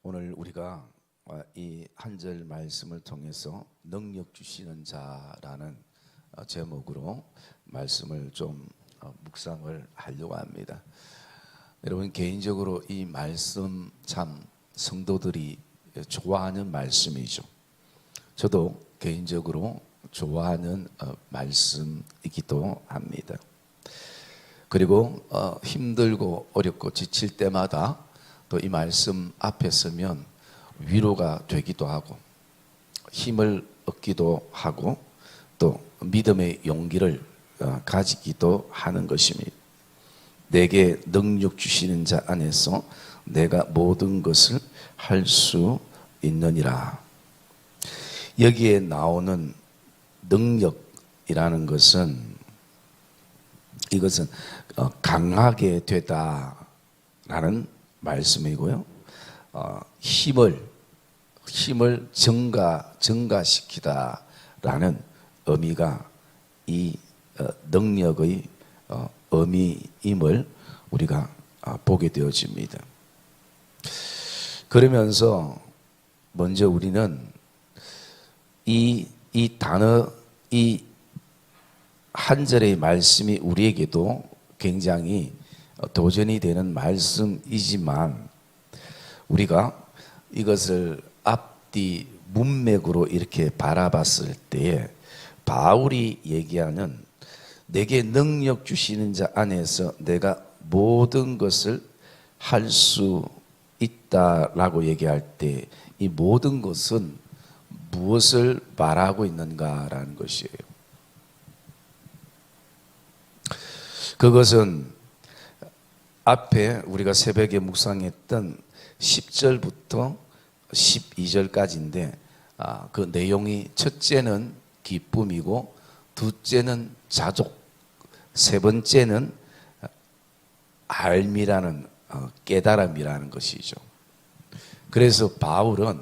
오늘 우리가 이 한 절 말씀을 통해서 능력 주시는 자라는 제목으로 말씀을 좀 묵상을 하려고 합니다. 여러분, 개인적으로 이 말씀 참 성도들이 좋아하는 말씀이죠. 저도 개인적으로 좋아하는 말씀이기도 합니다. 그리고 힘들고 어렵고 지칠 때마다 또 이 말씀 앞에 서면 위로가 되기도 하고 힘을 얻기도 하고 또 믿음의 용기를 가지기도 하는 것입니다. 내게 능력 주시는 자 안에서 내가 모든 것을 할 수 있느니라. 여기에 나오는 능력이라는 것은 이것은 강하게 되다라는 말씀이고요. 힘을 증가시키다라는 의미가 이 능력의 의미임을 우리가 보게 되어집니다. 그러면서 먼저 우리는 이 단어, 이 한 절의 말씀이 우리에게도 굉장히 도전이 되는 말씀이지만 우리가 이것을 앞뒤 문맥으로 이렇게 바라봤을 때에 바울이 얘기하는 내게 능력 주시는 자 안에서 내가 모든 것을 할 수 있다라고 얘기할 때 이 모든 것은 무엇을 말하고 있는가라는 것이에요. 그것은 앞에 우리가 새벽에 묵상했던 10절부터 12절까지인데 그 내용이 첫째는 기쁨이고 둘째는 자족, 세 번째는 알미라는 깨달음이라는 것이죠. 그래서 바울은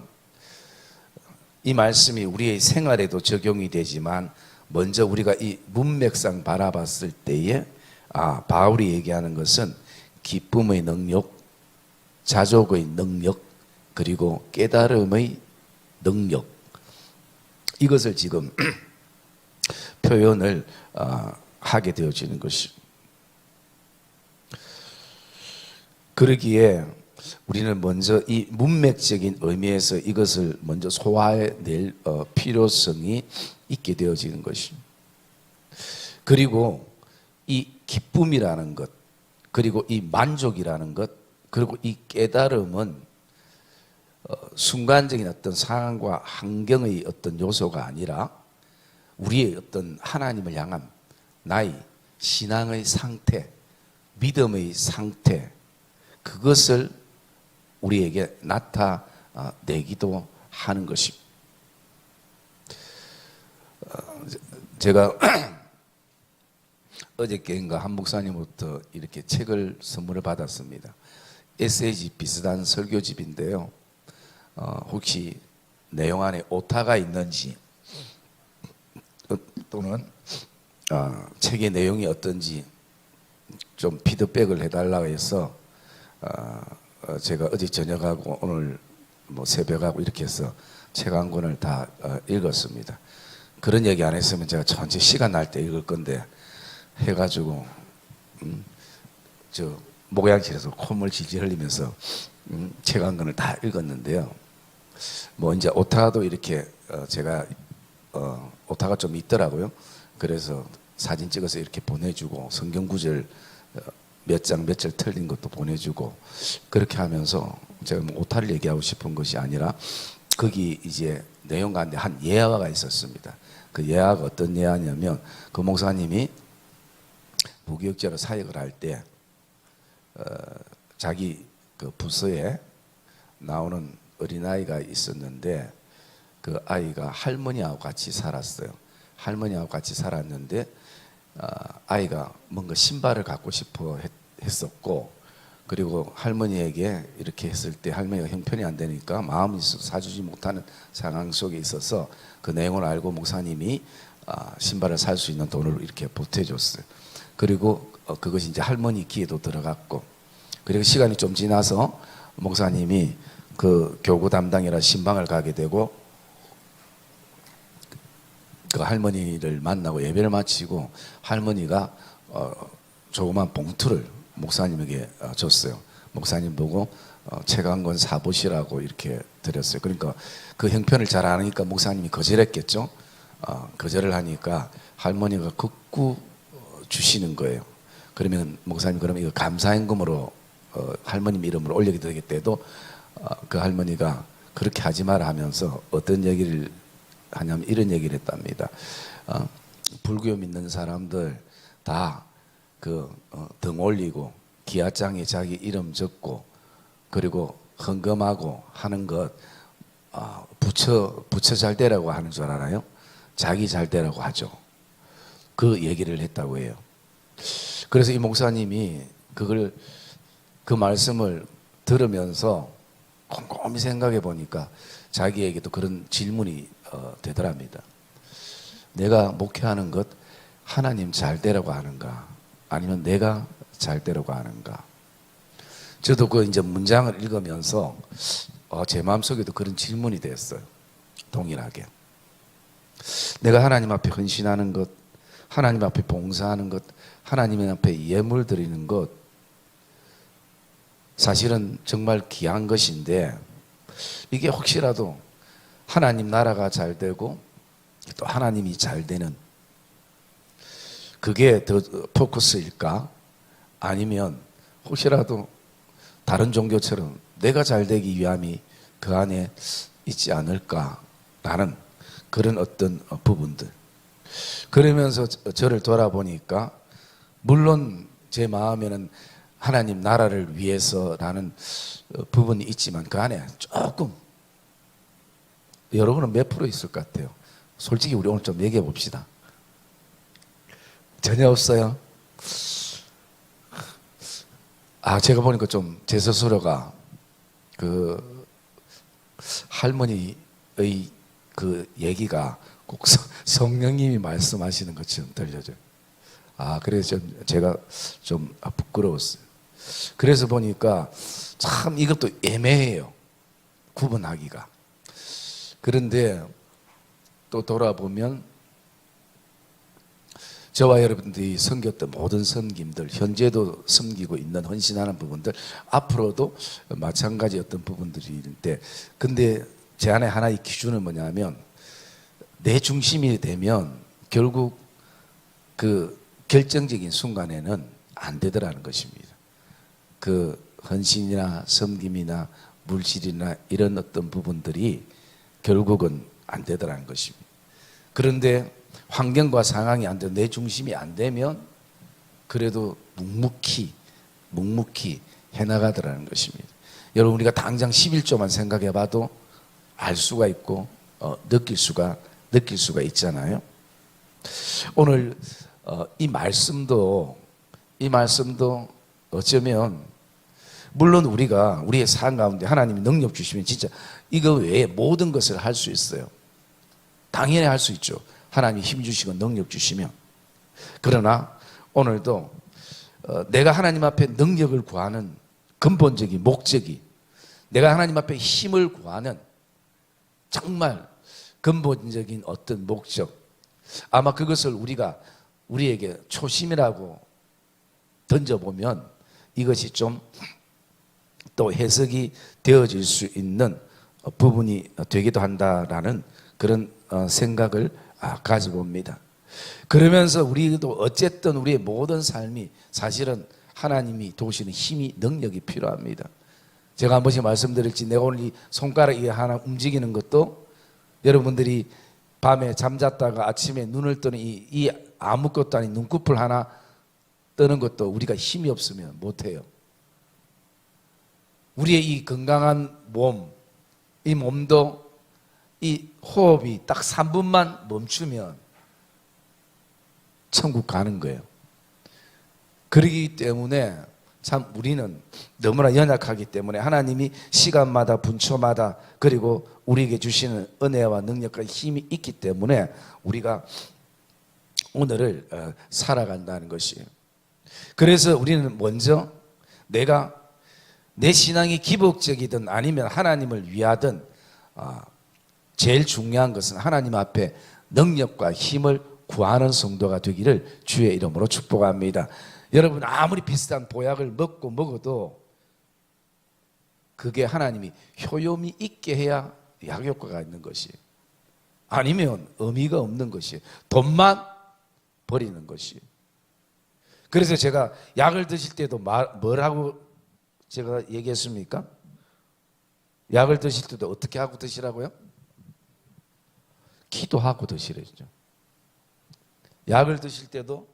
이 말씀이 우리의 생활에도 적용이 되지만 먼저 우리가 이 문맥상 바라봤을 때에 바울이 얘기하는 것은 기쁨의 능력, 자족의 능력, 그리고 깨달음의 능력, 이것을 지금 표현을 하게 되어지는 것입니다. 그러기에 우리는 먼저 이 문맥적인 의미에서 이것을 먼저 소화해낼 필요성이 있게 되어지는 것입니다. 그리고 이 기쁨이라는 것, 그리고 이 만족이라는 것, 그리고 이 깨달음은 순간적인 어떤 상황과 환경의 어떤 요소가 아니라 우리의 어떤 하나님을 향한 나의 신앙의 상태, 믿음의 상태, 그것을 우리에게 나타내기도 하는 것입니다. 제가 어저께인가 한 목사님부터 이렇게 책을 선물을 받았습니다. 에세이지 비슷한 설교집인데요. 혹시 내용 안에 오타가 있는지 또는 책의 내용이 어떤지 좀 피드백을 해달라고 해서 제가 어제 저녁하고 오늘 새벽하고 이렇게 해서 책 한 권을 다 읽었습니다. 그런 얘기 안 했으면 제가 전체 시간 날 때 읽을 건데 해가지고 저 목욕실에서 콧물 질질 흘리면서 책 한 권을 다 읽었는데요. 이제 오타도 이렇게 제가 오타가 좀 있더라고요. 그래서 사진 찍어서 이렇게 보내주고 성경 구절 몇 장 몇 절 틀린 것도 보내주고 그렇게 하면서 제가 오타를 얘기하고 싶은 것이 아니라 거기 이제 내용 가운데 한 예화가 있었습니다. 그 예화가 어떤 예화냐면 그 목사님이 무교육자로 사역을 할 때 자기 그 부서에 나오는 어린아이가 있었는데 그 아이가 할머니하고 같이 살았어요. 할머니하고 같이 살았는데 아이가 뭔가 신발을 갖고 싶어 했었고 그리고 할머니에게 이렇게 했을 때 할머니가 형편이 안 되니까 마음이 있어서 사주지 못하는 상황 속에 있어서 그 내용을 알고 목사님이 신발을 살 수 있는 돈을 이렇게 보태줬어요. 그리고 그것이 이제 할머니 귀에도 들어갔고 그리고 시간이 좀 지나서 목사님이 그 교구 담당이라 신방을 가게 되고 그 할머니를 만나고 예배를 마치고 할머니가 조그만 봉투를 목사님에게 줬어요. 목사님 보고 책 한 권 사보시라고 이렇게 드렸어요. 그러니까 그 형편을 잘 아니까 목사님이 거절했겠죠. 거절을 하니까 할머니가 극구 주시는 거예요. 그러면 목사님 그러면 이거 감사행금으로 할머님 이름으로 올리게 되겠대도 그 할머니가 그렇게 하지 마라 하면서 어떤 얘기를 하냐면 이런 얘기를 했답니다. 불교 믿는 사람들 다 등 올리고 기아장에 자기 이름 적고 그리고 헌금하고 하는 것 부처 잘 되라고 하는 줄 알아요? 자기 잘 되라고 하죠. 그 얘기를 했다고 해요. 그래서 이 목사님이 그 말씀을 들으면서 곰곰이 생각해 보니까 자기에게도 그런 질문이 되더랍니다. 내가 목회하는 것 하나님 잘 되라고 하는가? 아니면 내가 잘 되라고 하는가? 저도 그 이제 문장을 읽으면서 제 마음속에도 그런 질문이 됐어요. 동일하게. 내가 하나님 앞에 헌신하는 것, 하나님 앞에 봉사하는 것, 하나님 앞에 예물 드리는 것, 사실은 정말 귀한 것인데 이게 혹시라도 하나님 나라가 잘 되고 또 하나님이 잘 되는 그게 더 포커스일까? 아니면 혹시라도 다른 종교처럼 내가 잘 되기 위함이 그 안에 있지 않을까라는 그런 어떤 부분들. 그러면서 저를 돌아보니까 물론 제 마음에는 하나님 나라를 위해서라는 부분이 있지만 그 안에 조금 여러분은 몇 프로 있을 것 같아요? 솔직히 우리 오늘 좀 얘기해 봅시다. 전혀 없어요? 제가 보니까 좀 제 스스로가 그 할머니의 그 얘기가 꼭 성령님이 말씀하시는 것처럼 들려져요. 그래서 제가 좀 부끄러웠어요. 그래서 보니까 참 이것도 애매해요. 구분하기가. 그런데 또 돌아보면 저와 여러분들이 섬겼던 모든 섬김들, 현재도 섬기고 있는 헌신하는 부분들, 앞으로도 마찬가지 어떤 부분들이 있는데, 근데 제 안에 하나의 기준은 뭐냐면 내 중심이 되면 결국 그 결정적인 순간에는 안 되더라는 것입니다. 그 헌신이나 섬김이나 물질이나 이런 어떤 부분들이 결국은 안 되더라는 것입니다. 그런데 환경과 상황이 안 되고 내 중심이 안 되면 그래도 묵묵히 해나가더라는 것입니다. 여러분 우리가 당장 11조만 생각해 봐도 알 수가 있고 느낄 수가 있잖아요. 오늘 이 말씀도 어쩌면 물론 우리가 우리의 삶 가운데 하나님이 능력 주시면 진짜 이거 외에 모든 것을 할 수 있어요. 당연히 할 수 있죠. 하나님이 힘 주시고 능력 주시면. 그러나 오늘도 내가 하나님 앞에 능력을 구하는 근본적인 목적이, 내가 하나님 앞에 힘을 구하는 정말 근본적인 어떤 목적, 아마 그것을 우리에게 초심이라고 던져보면 이것이 좀 또 해석이 되어질 수 있는 부분이 되기도 한다라는 그런 생각을 가져봅니다. 그러면서 우리도 어쨌든 우리의 모든 삶이 사실은 하나님이 도우시는 힘이, 능력이 필요합니다. 제가 한 번씩 말씀드릴지, 내가 오늘 이 손가락이 하나 움직이는 것도 여러분들이 밤에 잠잤다가 아침에 눈을 뜨는 이 아무것도 아닌 눈꺼풀 하나 뜨는 것도 우리가 힘이 없으면 못해요. 우리의 이 건강한 몸, 이 몸도 이 호흡이 딱 3분만 멈추면 천국 가는 거예요. 그러기 때문에 참 우리는 너무나 연약하기 때문에 하나님이 시간마다 분초마다 그리고 우리에게 주시는 은혜와 능력과 힘이 있기 때문에 우리가 오늘을 살아간다는 것이에요. 그래서 우리는 먼저 내가 내 신앙이 기복적이든 아니면 하나님을 위하든 제일 중요한 것은 하나님 앞에 능력과 힘을 구하는 성도가 되기를 주의 이름으로 축복합니다. 여러분, 아무리 비싼 보약을 먹어도 그게 하나님이 효용이 있게 해야 약효과가 있는 것이, 아니면 의미가 없는 것이, 돈만 버리는 것이. 그래서 제가 약을 드실 때도 뭐라고 제가 얘기했습니까? 약을 드실 때도 어떻게 하고 드시라고요? 기도하고 드시래죠. 약을 드실 때도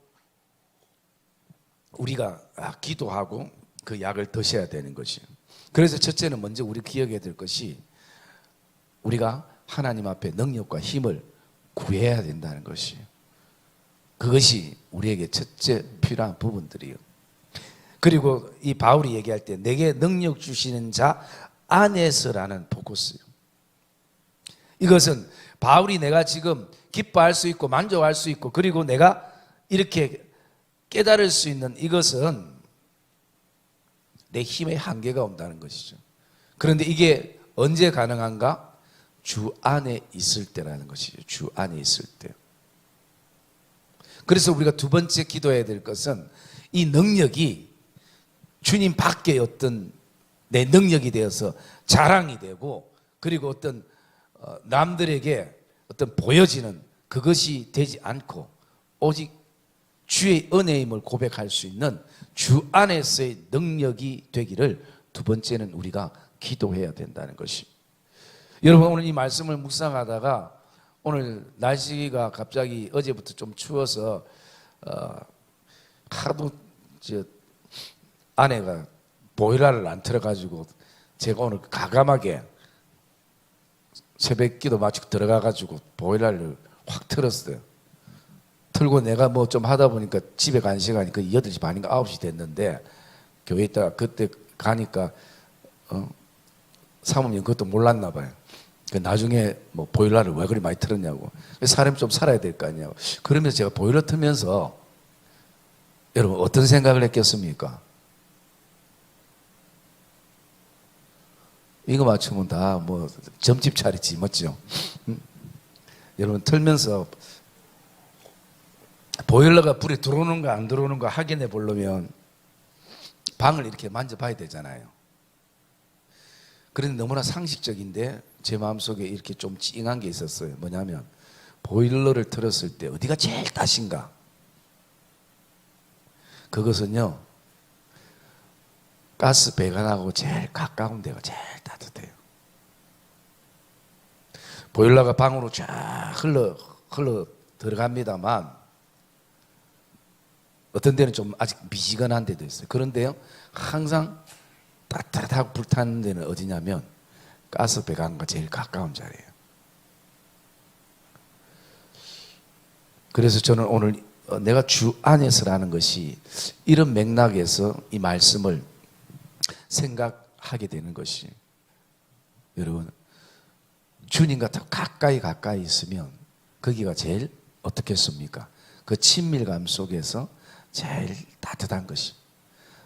우리가 기도하고 그 약을 드셔야 되는 것이에요. 그래서 첫째는 먼저 우리 기억해야 될 것이, 우리가 하나님 앞에 능력과 힘을 구해야 된다는 것이에요. 그것이 우리에게 첫째 필요한 부분들이에요. 그리고 이 바울이 얘기할 때 내게 능력 주시는 자 안에서라는 포커스예요. 이것은 바울이 내가 지금 기뻐할 수 있고 만족할 수 있고 그리고 내가 이렇게 깨달을 수 있는 이것은 내 힘의 한계가 온다는 것이죠. 그런데 이게 언제 가능한가? 주 안에 있을 때라는 것이죠. 주 안에 있을 때. 그래서 우리가 두 번째 기도해야 될 것은 이 능력이 주님 밖에 어떤 내 능력이 되어서 자랑이 되고 그리고 어떤 남들에게 어떤 보여지는 그것이 되지 않고 오직 주의 은혜임을 고백할 수 있는 주 안에서의 능력이 되기를 두 번째는 우리가 기도해야 된다는 것이. 여러분, 오늘 이 말씀을 묵상하다가 오늘 날씨가 갑자기 어제부터 좀 추워서 하도 아내가 보일러를 안 틀어가지고 제가 오늘 가감하게 새벽기도 마치고 들어가가지고 보일러를 확 틀었어요. 틀고 내가 뭐 좀 하다 보니까 집에 간 시간이 거의 8시 반인가 9시 됐는데 교회에 있다가 그때 가니까 사모님 그것도 몰랐나 봐요. 나중에 뭐 보일러를 왜 그리 많이 틀었냐고. 사람이 좀 살아야 될 거 아니냐고. 그러면서 제가 보일러 틀면서 여러분 어떤 생각을 했겠습니까? 이거 맞추면 다 뭐 점집 차리지 맞죠? 여러분 틀면서 보일러가 불이 들어오는가 안 들어오는가 확인해 보려면 방을 이렇게 만져봐야 되잖아요. 그런데 너무나 상식적인데 제 마음속에 이렇게 좀 찡한 게 있었어요. 뭐냐면 보일러를 틀었을 때 어디가 제일 따신가? 그것은요, 가스 배관하고 제일 가까운 데가 제일 따뜻해요. 보일러가 방으로 쫙 흘러 들어갑니다만 어떤 데는 좀 아직 미지근한 데도 있어요. 그런데요, 항상 따뜻하고 불타는 데는 어디냐면 가스 배관과 제일 가까운 자리예요. 그래서 저는 오늘 내가 주 안에서라는 것이 이런 맥락에서 이 말씀을 생각하게 되는 것이, 여러분 주님과 더 가까이 있으면 거기가 제일 어떻겠습니까? 그 친밀감 속에서 제일 따뜻한 것이.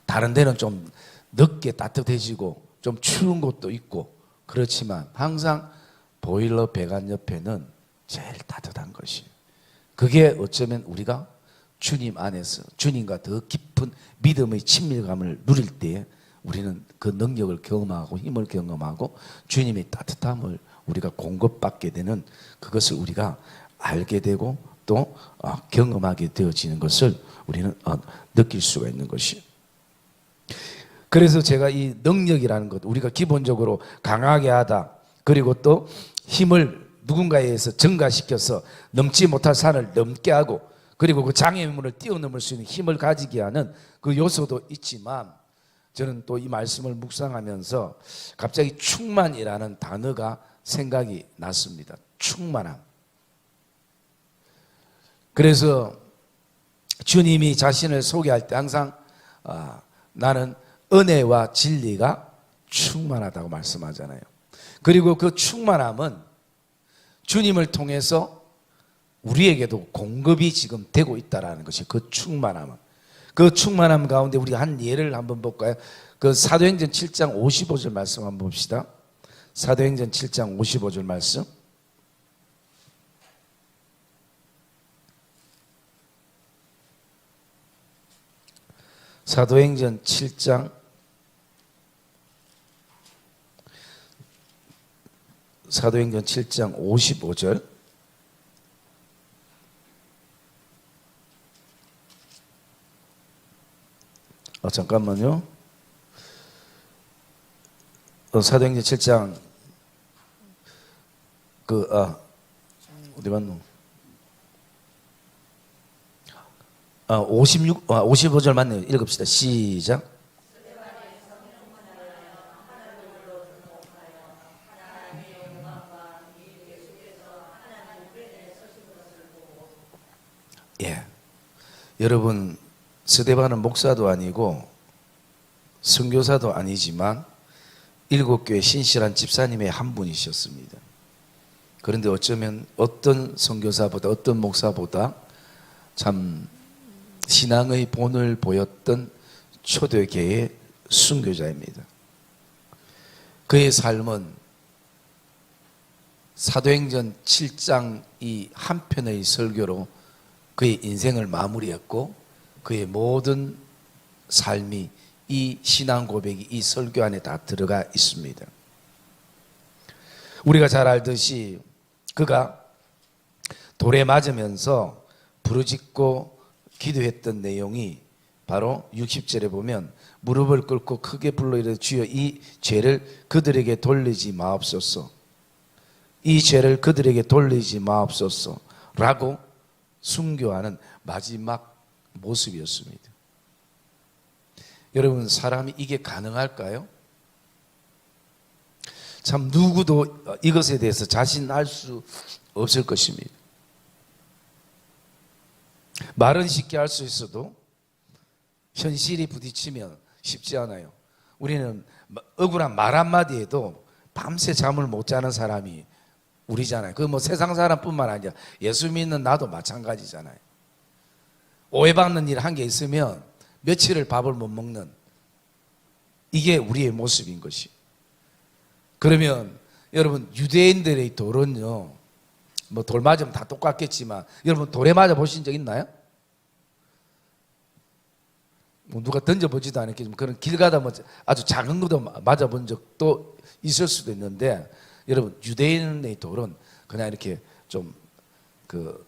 다른 데는 좀 늦게 따뜻해지고 좀 추운 곳도 있고 그렇지만 항상 보일러 배관 옆에는 제일 따뜻한 것이. 그게 어쩌면 우리가 주님 안에서 주님과 더 깊은 믿음의 친밀감을 누릴 때에 우리는 그 능력을 경험하고 힘을 경험하고 주님의 따뜻함을 우리가 공급받게 되는 그것을 우리가 알게 되고 또 경험하게 되어지는 것을 우리는 느낄 수가 있는 것이에요. 그래서 제가 이 능력이라는 것, 우리가 기본적으로 강하게 하다, 그리고 또 힘을 누군가에 의해서 증가시켜서 넘지 못할 산을 넘게 하고, 그리고 그 장애물을 뛰어넘을 수 있는 힘을 가지게 하는 그 요소도 있지만, 저는 또 이 말씀을 묵상하면서 갑자기 충만이라는 단어가 생각이 났습니다. 충만함. 그래서 주님이 자신을 소개할 때 항상 나는 은혜와 진리가 충만하다고 말씀하잖아요. 그리고 그 충만함은 주님을 통해서 우리에게도 공급이 지금 되고 있다는 것이 그 충만함은. 그 충만함 가운데 우리가 한 예를 한번 볼까요? 그 사도행전 7장 55절 말씀 한번 봅시다. 사도행전 7장 55절 말씀. 사도행전 7장 55절. 잠깐만요. 사도행전 7장 어디 갔노? 55절 맞네요. 읽읍시다. 시작. 예. 여러분, 스데반은 목사도 아니고 선교사도 아니지만 7교회 신실한 집사님의 한 분이셨습니다. 그런데 어쩌면 어떤 선교사보다 어떤 목사보다 참 신앙의 본을 보였던 초대교회의 순교자입니다. 그의 삶은 사도행전 7장 이 한 편의 설교로 그의 인생을 마무리했고 그의 모든 삶이 이 신앙 고백이 이 설교 안에 다 들어가 있습니다. 우리가 잘 알듯이 그가 돌에 맞으면서 부르짖고 기도했던 내용이 바로 60절에 보면 무릎을 꿇고 크게 불러 이르되 주여 이 죄를 그들에게 돌리지 마옵소서. 이 죄를 그들에게 돌리지 마옵소서 라고 순교하는 마지막 모습이었습니다. 여러분, 사람이 이게 가능할까요? 참 누구도 이것에 대해서 자신할 수 없을 것입니다. 말은 쉽게 할 수 있어도 현실이 부딪히면 쉽지 않아요. 우리는 억울한 말 한마디에도 밤새 잠을 못 자는 사람이 우리잖아요. 그 뭐 세상 사람뿐만 아니라 예수 믿는 나도 마찬가지잖아요. 오해받는 일 한 게 있으면 며칠을 밥을 못 먹는, 이게 우리의 모습인 것이. 그러면 여러분, 유대인들의 돌은요, 뭐 돌 맞으면 다 똑같겠지만 여러분 돌에 맞아 보신 적 있나요? 뭐 누가 던져보지도 않았겠지만 그런 길 가다 뭐 아주 작은 것도 맞아본 적도 있을 수도 있는데, 여러분 유대인의 돌은 그냥 이렇게 좀 그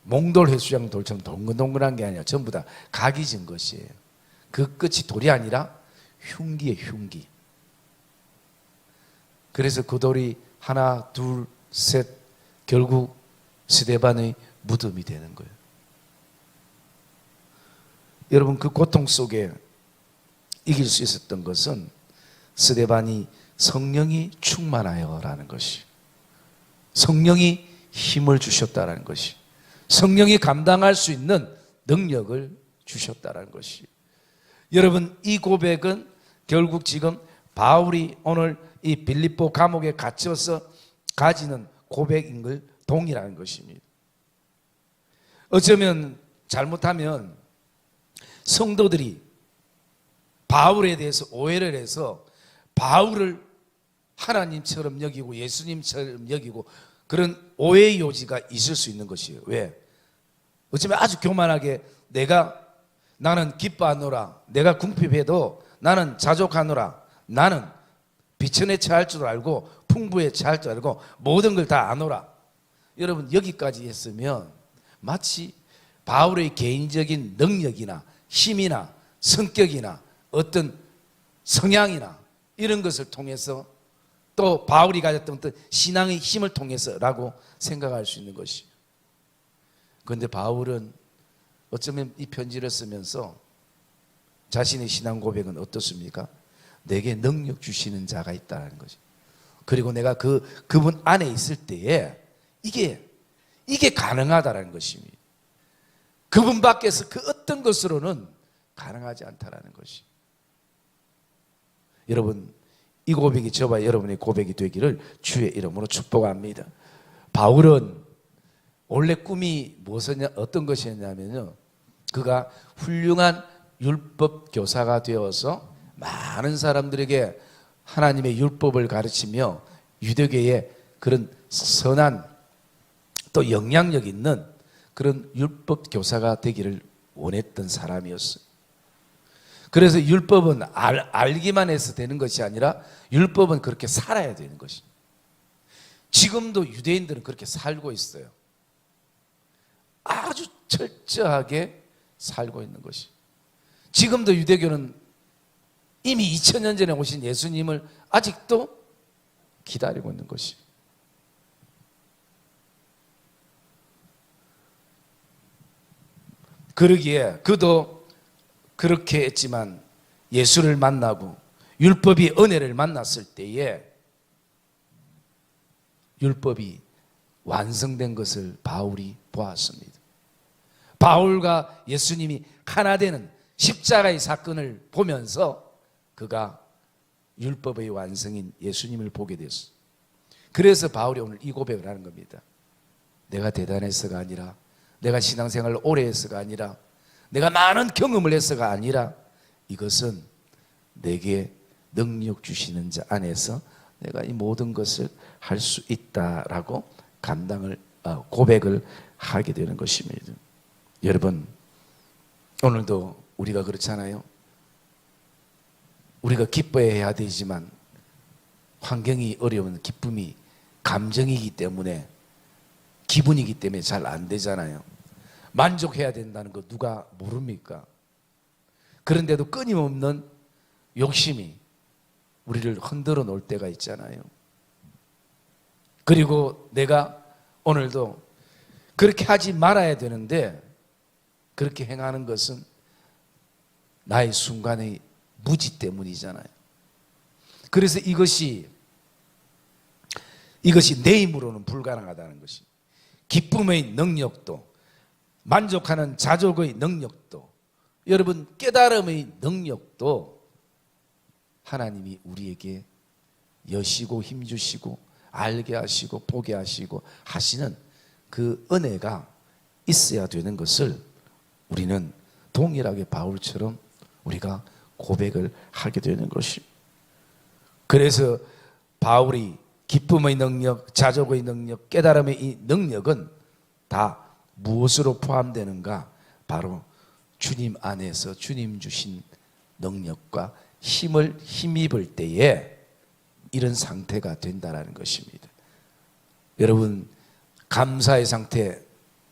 몽돌 해수장 돌처럼 동글동글한 게 아니라 전부 다 각이 진 것이에요. 그 끝이 돌이 아니라 흉기예요, 흉기. 그래서 그 돌이 하나, 둘, 셋, 결국 스데반의 무덤이 되는 거예요. 여러분, 그 고통 속에 이길 수 있었던 것은 스데반이 성령이 충만하여라는 것이, 성령이 힘을 주셨다라는 것이, 성령이 감당할 수 있는 능력을 주셨다라는 것이. 여러분, 이 고백은 결국 지금 바울이 오늘 이 빌립보 감옥에 갇혀서 가지는 고백인 걸 동일한 것입니다. 어쩌면 잘못하면 성도들이 바울에 대해서 오해를 해서 바울을 하나님처럼 여기고 예수님처럼 여기고 그런 오해의 요지가 있을 수 있는 것이에요. 왜? 어쩌면 아주 교만하게 나는 기뻐하노라, 내가 궁핍해도 나는 자족하노라, 나는 비천에 처할 줄 알고 풍부에 처할 줄 알고 모든 걸 다 아노라. 여러분, 여기까지 했으면 마치 바울의 개인적인 능력이나 힘이나 성격이나 어떤 성향이나 이런 것을 통해서 또 바울이 가졌던 어떤 신앙의 힘을 통해서라고 생각할 수 있는 것이에요. 그런데 바울은 어쩌면 이 편지를 쓰면서 자신의 신앙 고백은 어떻습니까? 내게 능력 주시는 자가 있다는 거죠. 그리고 내가 그분 안에 있을 때에 이게 가능하다는 것입니다. 그분 밖에서 그 어떤 것으로는 가능하지 않다라는 것이. 여러분, 이 고백이 저와 여러분의 고백이 되기를 주의 이름으로 축복합니다. 바울은 원래 꿈이 어떤 것이었냐면요, 그가 훌륭한 율법 교사가 되어서 많은 사람들에게 하나님의 율법을 가르치며 유대교의 그런 선한 또 영향력 있는 그런 율법 교사가 되기를 원했던 사람이었어요. 그래서 율법은 알기만 해서 되는 것이 아니라 율법은 그렇게 살아야 되는 것입니다. 지금도 유대인들은 그렇게 살고 있어요. 아주 철저하게 살고 있는 것이. 지금도 유대교는 이미 2000년 전에 오신 예수님을 아직도 기다리고 있는 것이. 그러기에 그도 그렇게 했지만 예수를 만나고 율법이 은혜를 만났을 때에 율법이 완성된 것을 바울이 보았습니다. 바울과 예수님이 하나 되는 십자가의 사건을 보면서 그가 율법의 완성인 예수님을 보게 됐어요. 그래서 바울이 오늘 이 고백을 하는 겁니다. 내가 대단해서가 아니라, 내가 신앙생활을 오래 해서가 아니라, 내가 많은 경험을 해서가 아니라, 이것은 내게 능력 주시는 자 안에서 내가 이 모든 것을 할 수 있다라고 고백을 하게 되는 것입니다. 여러분, 오늘도 우리가 그렇잖아요. 우리가 기뻐해야 되지만 환경이 어려운 기쁨이 감정이기 때문에, 기분이기 때문에 잘 안 되잖아요. 만족해야 된다는 거 누가 모릅니까? 그런데도 끊임없는 욕심이 우리를 흔들어 놓을 때가 있잖아요. 그리고 내가 오늘도 그렇게 하지 말아야 되는데 그렇게 행하는 것은 나의 순간의 무지 때문이잖아요. 그래서 이것이 내 힘으로는 불가능하다는 것이, 기쁨의 능력도, 만족하는 자족의 능력도, 여러분 깨달음의 능력도 하나님이 우리에게 여시고 힘주시고 알게 하시고 보게 하시고 하시는 그 은혜가 있어야 되는 것을 우리는 동일하게 바울처럼 우리가 고백을 하게 되는 것입니다. 그래서 바울이 기쁨의 능력, 자족의 능력, 깨달음의 이 능력은 다 무엇으로 포함되는가? 바로 주님 안에서 주님 주신 능력과 힘을 힘입을 때에 이런 상태가 된다는 것입니다. 여러분, 감사의 상태,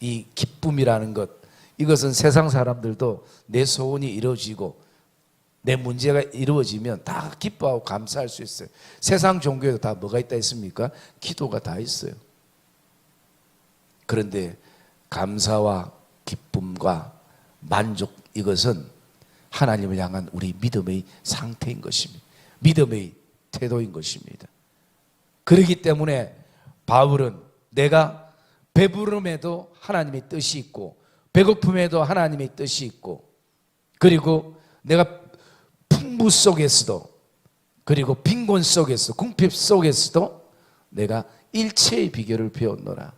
이 기쁨이라는 것, 이것은 세상 사람들도 내 소원이 이루어지고 내 문제가 이루어지면 다 기뻐하고 감사할 수 있어요. 세상 종교에도 다 뭐가 있다 했습니까? 기도가 다 있어요. 그런데 감사와 기쁨과 만족, 이것은 하나님을 향한 우리 믿음의 상태인 것입니다. 믿음의 태도인 것입니다. 그렇기 때문에 바울은 내가 배부름에도 하나님의 뜻이 있고 배고픔에도 하나님의 뜻이 있고, 그리고 내가 풍부 속에서도, 그리고 빈곤 속에서, 궁핍 속에서도 내가 일체의 비결을 배웠노라.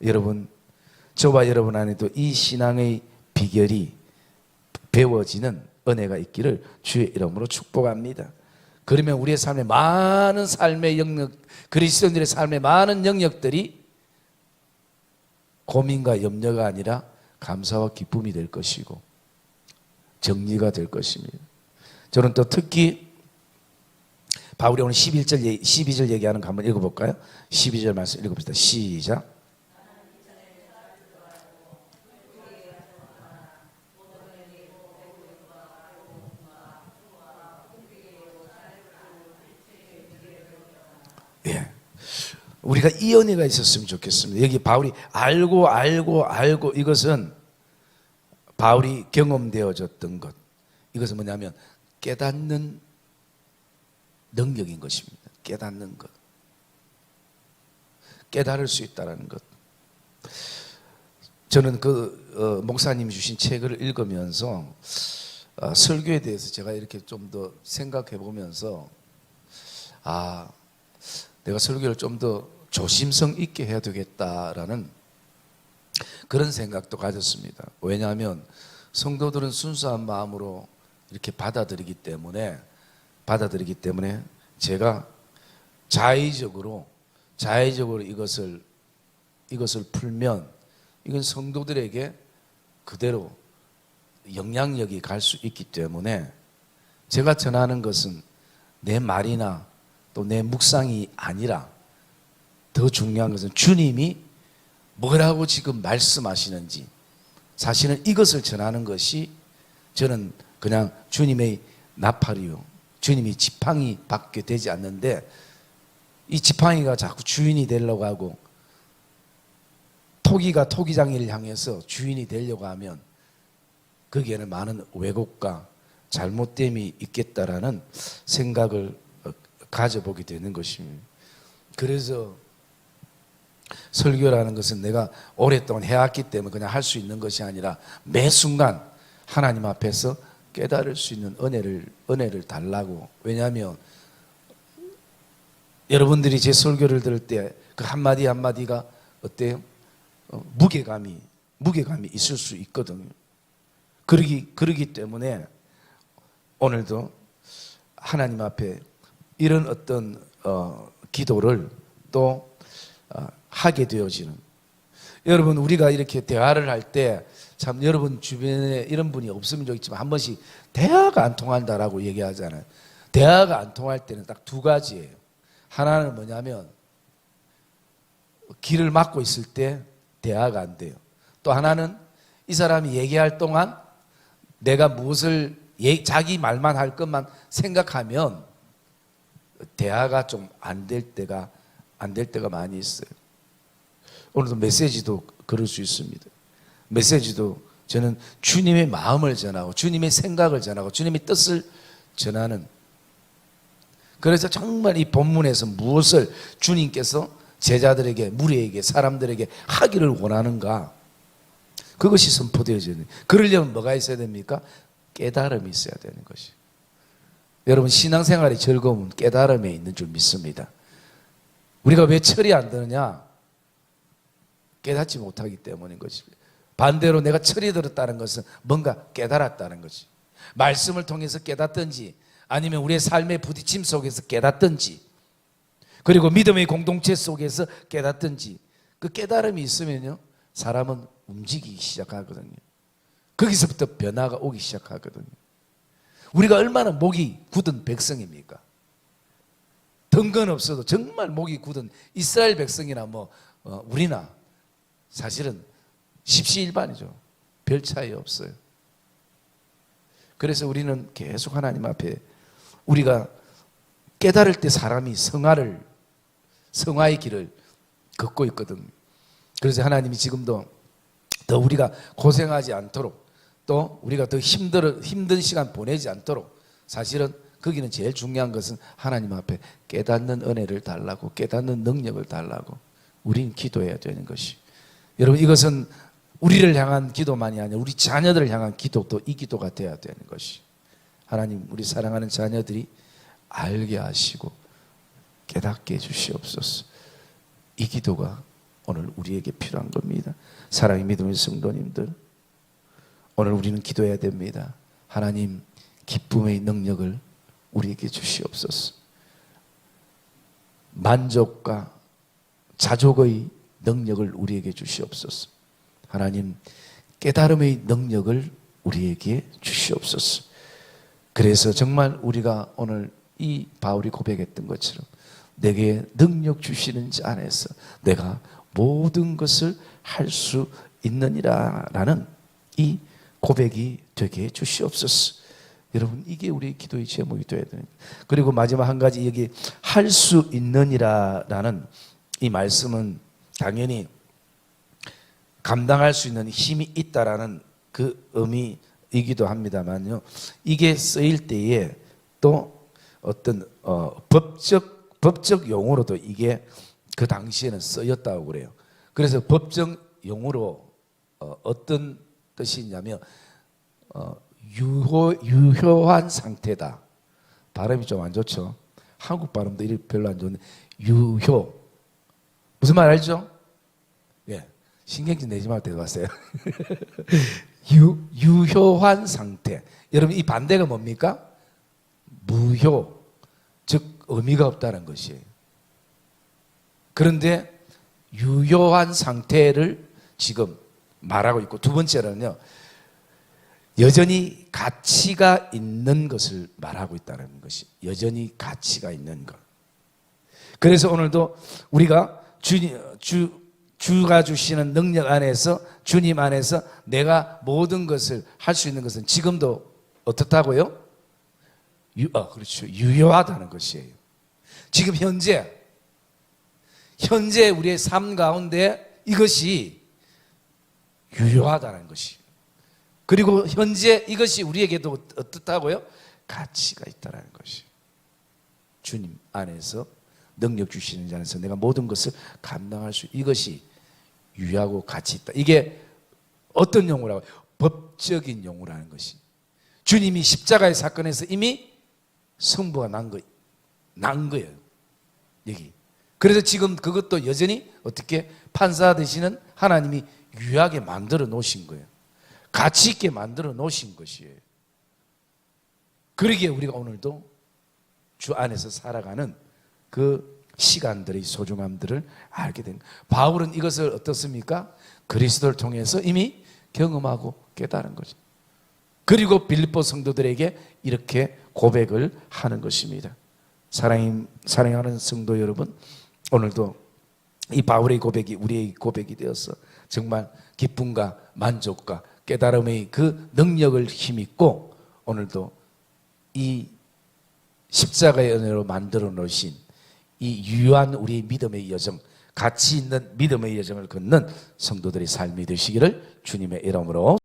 여러분, 저와 여러분 안에도 이 신앙의 비결이 배워지는 은혜가 있기를 주의 이름으로 축복합니다. 그러면 우리의 삶에 많은 삶의 영역, 그리스도인들의 삶의 많은 영역들이 고민과 염려가 아니라 감사와 기쁨이 될 것이고 정리가 될 것입니다. 저는 또 특히 바울이 오늘 12절 얘기하는 거 한번 읽어볼까요? 12절 말씀 읽어봅시다. 시작. 예, 우리가 이 은혜가 있었으면 좋겠습니다. 여기 바울이 알고 이것은 바울이 경험되어졌던 것, 이것은 뭐냐면 깨닫는 능력인 것입니다. 깨닫는 것, 깨달을 수 있다는 것. 저는 목사님이 주신 책을 읽으면서 설교에 대해서 제가 이렇게 좀 더 생각해 보면서 내가 설교를 좀 더 조심성 있게 해야 되겠다라는 그런 생각도 가졌습니다. 왜냐하면 성도들은 순수한 마음으로 이렇게 받아들이기 때문에 제가 자의적으로 이것을 풀면 이건 성도들에게 그대로 영향력이 갈 수 있기 때문에 제가 전하는 것은 내 말이나 또 내 묵상이 아니라 더 중요한 것은 주님이 뭐라고 지금 말씀하시는지, 사실은 이것을 전하는 것이 저는 그냥 주님의 나팔이요, 주님이 지팡이 받게 되지 않는데, 이 지팡이가 자꾸 주인이 되려고 하고 토기가 토기장이를 향해서 주인이 되려고 하면 거기에는 많은 왜곡과 잘못됨이 있겠다라는 생각을 가져보게 되는 것입니다. 그래서 설교라는 것은 내가 오랫동안 해왔기 때문에 그냥 할 수 있는 것이 아니라 매 순간 하나님 앞에서 깨달을 수 있는 은혜를 달라고. 왜냐하면 여러분들이 제 설교를 들을 때 그 한마디 한마디가 어때요? 무게감이 있을 수 있거든요. 그러기 때문에 오늘도 하나님 앞에 이런 어떤 기도를 또 하게 되어지는, 여러분 우리가 이렇게 대화를 할 때 참 여러분 주변에 이런 분이 없으면 좋겠지만 한 번씩 대화가 안 통한다라고 얘기하잖아요. 대화가 안 통할 때는 딱 두 가지예요. 하나는 뭐냐면 길을 막고 있을 때 대화가 안 돼요. 또 하나는 이 사람이 얘기할 동안 내가 무엇을 자기 말만 할 것만 생각하면 대화가 좀 안 될 때가 많이 있어요. 오늘도 메시지도 그럴 수 있습니다. 메시지도 저는 주님의 마음을 전하고 주님의 생각을 전하고 주님의 뜻을 전하는, 그래서 정말 이 본문에서 무엇을 주님께서 제자들에게, 무리에게, 사람들에게 하기를 원하는가, 그것이 선포되어져야 돼요. 그러려면 뭐가 있어야 됩니까? 깨달음이 있어야 되는 것이. 여러분 신앙생활의 즐거움은 깨달음에 있는 줄 믿습니다. 우리가 왜 철이 안 드느냐? 깨닫지 못하기 때문인 것입니다. 반대로 내가 철이 들었다는 것은 뭔가 깨달았다는 거지. 말씀을 통해서 깨닫든지 아니면 우리의 삶의 부딪힘 속에서 깨닫든지, 그리고 믿음의 공동체 속에서 깨닫든지, 그 깨달음이 있으면요 사람은 움직이기 시작하거든요. 거기서부터 변화가 오기 시작하거든요. 우리가 얼마나 목이 굳은 백성입니까? 덩건 없어도 정말 목이 굳은 이스라엘 백성이나 우리나 사실은 십시일반이죠. 별 차이 없어요. 그래서 우리는 계속 하나님 앞에, 우리가 깨달을 때 사람이 성화의 길을 걷고 있거든. 그래서 하나님이 지금도 더 우리가 고생하지 않도록, 또 우리가 더 힘든 시간 보내지 않도록, 사실은 거기는 제일 중요한 것은 하나님 앞에 깨닫는 은혜를 달라고, 깨닫는 능력을 달라고 우리는 기도해야 되는 것이. 여러분 이것은 우리를 향한 기도만이 아니라 우리 자녀들을 향한 기도도 이 기도가 돼야 되는 것이. 하나님 우리 사랑하는 자녀들이 알게 하시고 깨닫게 해주시옵소서. 이 기도가 오늘 우리에게 필요한 겁니다. 사랑의 믿음의 성도님들, 오늘 우리는 기도해야 됩니다. 하나님 기쁨의 능력을 우리에게 주시옵소서. 만족과 자족의 능력을 우리에게 주시옵소서. 하나님 깨달음의 능력을 우리에게 주시옵소서. 그래서 정말 우리가 오늘 이 바울이 고백했던 것처럼 내게 능력 주시는 자 안에서 내가 모든 것을 할 수 있느니라 라는 이 고백이 되게 주시옵소서. 여러분 이게 우리의 기도의 제목이 되어야 됩니다. 그리고 마지막 한 가지, 여기 할 수 있느니라 라는 이 말씀은 당연히 감당할 수 있는 힘이 있다라는 그 의미이기도 합니다만요, 이게 쓰일 때에 또 어떤 법적 용어로도 이게 그 당시에는 쓰였다고 그래요. 그래서 법적 용어로 어떤 뜻이 있냐면 유효한 상태다. 발음이 좀 안 좋죠. 한국 발음도 별로 안 좋은데 유효 무슨 말 알죠? 예, 신경질 내지 말고 들어가세요. 유효한 상태. 여러분 이 반대가 뭡니까? 무효. 즉 의미가 없다는 것이에요. 그런데 유효한 상태를 지금 말하고 있고, 두 번째로는요, 여전히 가치가 있는 것을 말하고 있다는 것이, 여전히 가치가 있는 것. 그래서 오늘도 우리가 주가 주시는 능력 안에서, 주님 안에서 내가 모든 것을 할 수 있는 것은 지금도 어떻다고요? 그렇죠. 유효하다는 것이에요. 지금 현재 우리의 삶 가운데 이것이 유효하다는 것이, 그리고 현재 이것이 우리에게도 어떻다고요? 가치가 있다는 것이. 주님 안에서, 능력 주시는 자 안에서 내가 모든 것을 감당할 수, 이것이 유효하고 가치 있다. 이게 어떤 용어라고? 법적인 용어라는 것이. 주님이 십자가의 사건에서 이미 승부가 난 거예요. 여기. 그래서 지금 그것도 여전히 어떻게 판사 되시는 하나님이 유효하게 만들어 놓으신 거예요. 가치 있게 만들어 놓으신 것이에요. 그러기에 우리가 오늘도 주 안에서 살아가는 그 시간들의 소중함들을 알게 된 거예요. 바울은 이것을 어떻습니까? 그리스도를 통해서 이미 경험하고 깨달은 거죠. 그리고 빌립보 성도들에게 이렇게 고백을 하는 것입니다. 사랑하는 성도 여러분, 오늘도 이 바울의 고백이 우리의 고백이 되어서 정말 기쁨과 만족과 깨달음의 그 능력을 힘입고, 오늘도 이 십자가의 은혜로 만들어 놓으신 이 유효한 우리의 믿음의 여정, 가치 있는 믿음의 여정을 걷는 성도들의 삶이 되시기를 주님의 이름으로